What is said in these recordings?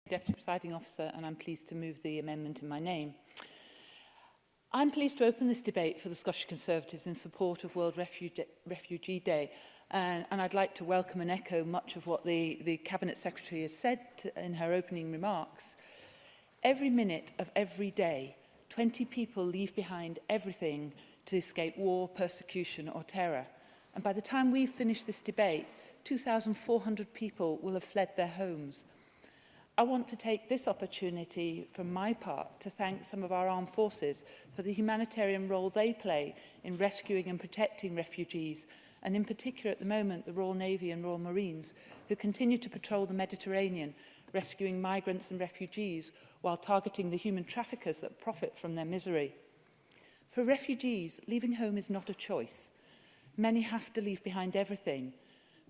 Deputy Presiding Officer, and I'm pleased to move the amendment in my name. I'm pleased to open this debate for the Scottish Conservatives in support of World Refugee Day, and I'd like to welcome and echo much of what the Cabinet Secretary has said in her opening remarks. Every minute of every day, 20 people leave behind everything to escape war, persecution or terror. And by the time we've finished this debate, 2,400 people will have fled their homes. I want to take this opportunity from my part to thank some of our armed forces for the humanitarian role they play in rescuing and protecting refugees, and in particular at the moment the Royal Navy and Royal Marines, who continue to patrol the Mediterranean, rescuing migrants and refugees while targeting the human traffickers that profit from their misery. For refugees, leaving home is not a choice. Many have to leave behind everything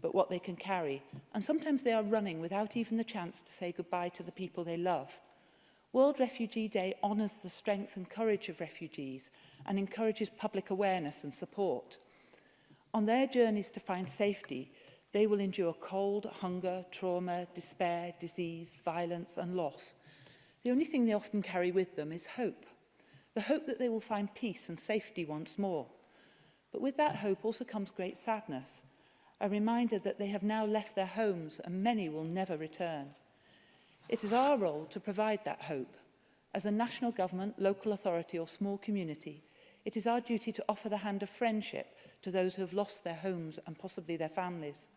but what they can carry, and sometimes they are running without even the chance to say goodbye to the people they love. World Refugee Day honours the strength and courage of refugees and encourages public awareness and support. On their journeys to find safety, they will endure cold, hunger, trauma, despair, disease, violence and loss. The only thing they often carry with them is hope. The hope that they will find peace and safety once more. But with that hope also comes great sadness, a reminder that they have now left their homes and many will never return. It is our role to provide that hope. As a national government, local authority or small community, it is our duty to offer the hand of friendship to those who have lost their homes and possibly their families.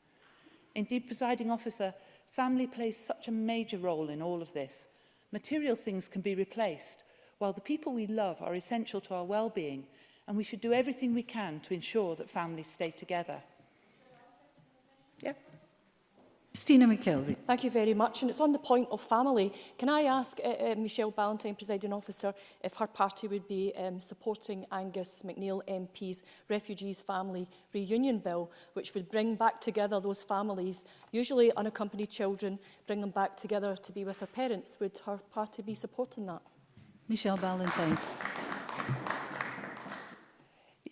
Indeed, Presiding Officer, family plays such a major role in all of this. Material things can be replaced, while the people we love are essential to our well-being, and we should do everything we can to ensure that families stay together. Yeah. Christina McKelvey. Thank you very much. And it's on the point of family. Can I ask Michelle Ballantyne, Presiding Officer, if her party would be supporting Angus MacNeil MP's Refugees Family Reunion Bill, which would bring back together those families, usually unaccompanied children, bring them back together to be with their parents? Would her party be supporting that? Michelle Ballantyne.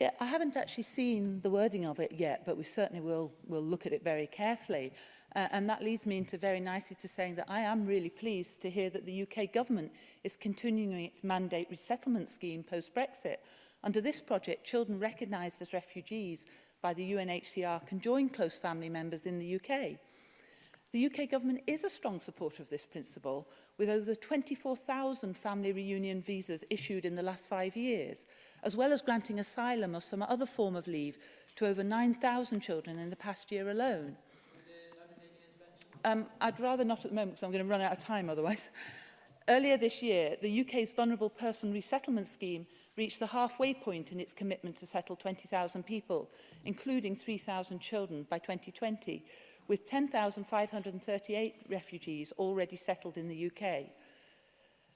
Yeah, I haven't actually seen the wording of it yet, but we certainly will look at it very carefully. And that leads me into very nicely to saying that I am really pleased to hear that the UK government is continuing its mandate resettlement scheme post-Brexit. Under this project, children recognised as refugees by the UNHCR can join close family members in the UK. The UK government is a strong supporter of this principle, with over 24,000 family reunion visas issued in the last 5 years, as well as granting asylum or some other form of leave to over 9,000 children in the past year alone. I'd rather not at the moment because I'm going to run out of time otherwise. Earlier this year, the UK's Vulnerable Person Resettlement Scheme reached the halfway point in its commitment to settle 20,000 people, including 3,000 children by 2020, with 10,538 refugees already settled in the UK.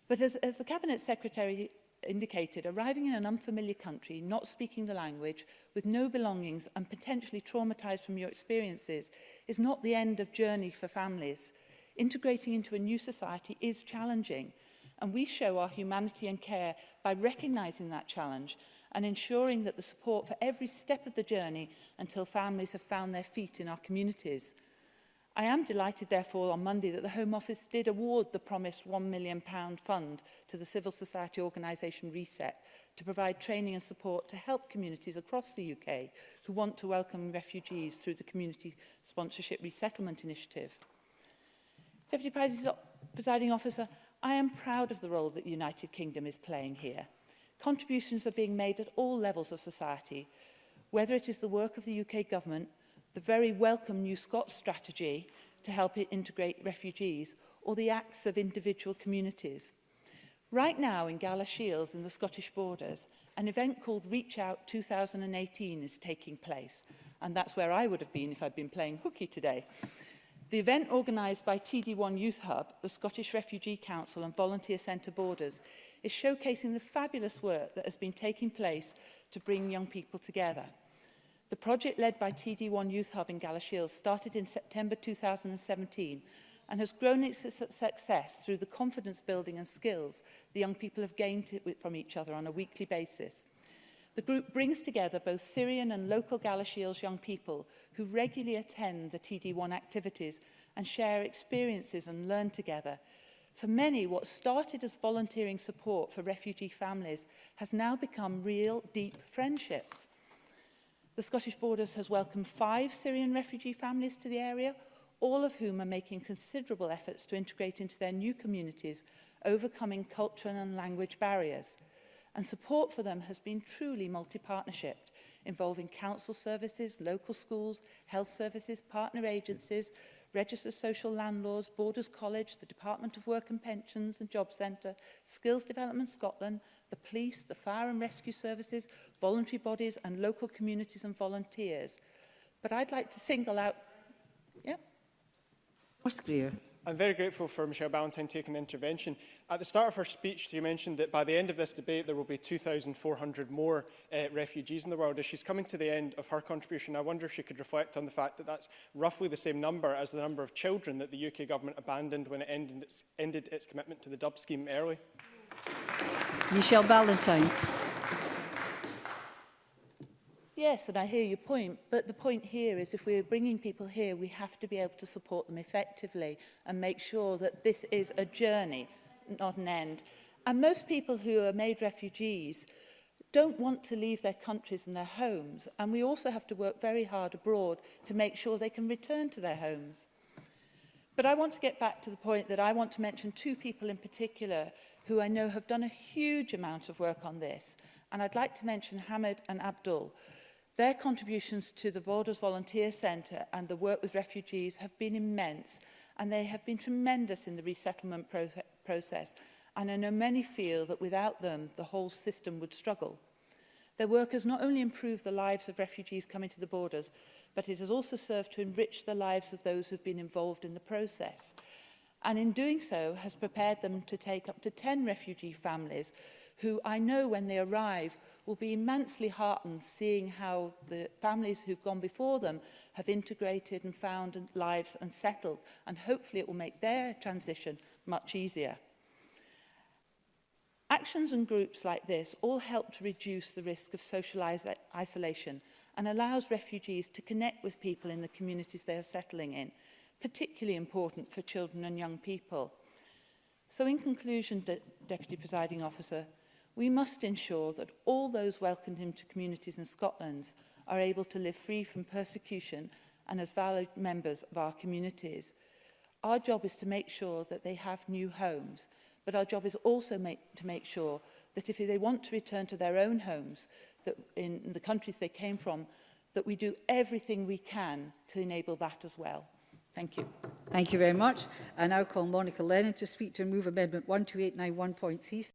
But as the Cabinet Secretary indicated, arriving in an unfamiliar country, not speaking the language, with no belongings and potentially traumatised from your experiences is not the end of journey for families. Integrating into a new society is challenging, and we show our humanity and care by recognising that challenge and ensuring that the support for every step of the journey until families have found their feet in our communities. I am delighted, therefore, on Monday that the Home Office did award the promised £1 million fund to the civil society organisation Reset to provide training and support to help communities across the UK who want to welcome refugees through the Community Sponsorship Resettlement Initiative. Deputy Presiding Officer, I am proud of the role that the United Kingdom is playing here. Contributions are being made at all levels of society, whether it is the work of the UK government, the very welcome New Scots strategy to help integrate refugees, or the acts of individual communities. Right now in Galashiels in the Scottish borders, an event called Reach Out 2018 is taking place, and that's where I would have been if I'd been playing hooky today. The event, organised by TD1 Youth Hub, the Scottish Refugee Council and Volunteer Centre Borders, is showcasing the fabulous work that has been taking place to bring young people together. The project, led by TD1 Youth Hub in Galashiels, started in September 2017 and has grown its success through the confidence building and skills the young people have gained from each other on a weekly basis. The group brings together both Syrian and local Galashiels young people who regularly attend the TD1 activities and share experiences and learn together, For many, what started as volunteering support for refugee families has now become real, deep friendships. The Scottish Borders has welcomed 5 Syrian refugee families to the area, all of whom are making considerable efforts to integrate into their new communities, overcoming cultural and language barriers. And support for them has been truly multi-partnership, involving council services, local schools, health services, partner agencies, registered social landlords, Borders College, the Department of Work and Pensions and Job Centre, Skills Development Scotland, the police, the fire and rescue services, voluntary bodies and local communities and volunteers. But I'd like to single out... Yeah. I'm very grateful for Michelle Ballantyne taking the intervention. At the start of her speech, she mentioned that by the end of this debate, there will be 2,400 more refugees in the world. As she's coming to the end of her contribution, I wonder if she could reflect on the fact that that's roughly the same number as the number of children that the UK government abandoned when it ended its commitment to the DUB scheme early. Michelle Ballantyne. Yes, and I hear your point, but the point here is if we're bringing people here, we have to be able to support them effectively and make sure that this is a journey, not an end. And most people who are made refugees don't want to leave their countries and their homes, and we also have to work very hard abroad to make sure they can return to their homes. But I want to get back to the point that I want to mention 2 people in particular who I know have done a huge amount of work on this, and I'd like to mention Hamid and Abdul. Their contributions to the Borders Volunteer Centre and the work with refugees have been immense, and they have been tremendous in the resettlement process. And I know many feel that without them, the whole system would struggle. Their work has not only improved the lives of refugees coming to the borders, but it has also served to enrich the lives of those who have been involved in the process. And in doing so, has prepared them to take up to 10 refugee families who I know when they arrive will be immensely heartened seeing how the families who've gone before them have integrated and found lives and settled, and hopefully it will make their transition much easier. Actions and groups like this all help to reduce the risk of social isolation and allows refugees to connect with people in the communities they are settling in, particularly important for children and young people. So in conclusion, Deputy Presiding Officer, we must ensure that all those welcomed into communities in Scotland are able to live free from persecution and as valued members of our communities. Our job is to make sure that they have new homes, but our job is also to make sure that if they want to return to their own homes, that in the countries they came from, that we do everything we can to enable that as well. Thank you. Thank you very much. I now call Monica Lennon to speak to and move Amendment 12891.3.